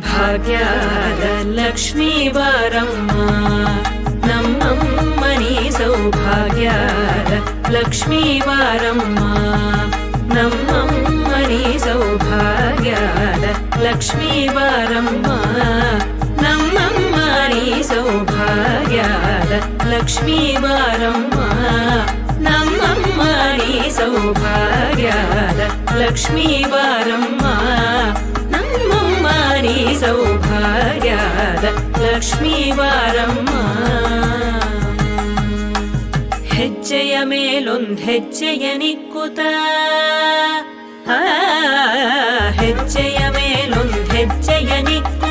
ಭಾಗ್ಯದ ಲಕ್ಷ್ಮೀ ಬಾರಮ್ಮ ನಮ್ಮಮ್ಮನಿ ಸೌಭಾಗ್ಯದ ಲಕ್ಷ್ಮೀ ಬಾರಮ್ಮ ನಮ್ಮಮ್ಮನಿ ಸೌಭಾಗ್ಯದ ಲಕ್ಷ್ಮೀ ಬಾರಮ್ಮ ನಮ್ಮಮ್ಮನಿ ಸೌಭಾಗ್ಯದ ಲಕ್ಷ್ಮೀ ಬಾರಮ್ಮ ನಮ್ಮಮ್ಮನಿ ಸೌಭಾಗ್ಯದ ಲಕ್ಷ್ಮೀ ಬಾರಮ್ಮ ನಮ್ಮಮ್ಮನಿ ಸೌಭಾಗ್ಯದ ಲಕ್ಷ್ಮೀ ಬಾರಮ್ಮ ಹೆಜ್ಜೆಯ ಮೇಲೊಂದ್ ಹೆಜ್ಜೆಯ ನಿಕ್ಕುತ ಹೆಜ್ಜೆಯ ಮೇಲೊಂದ್ ಹೆಜ್ಜೆಯ ನಿಕ್ಕುತ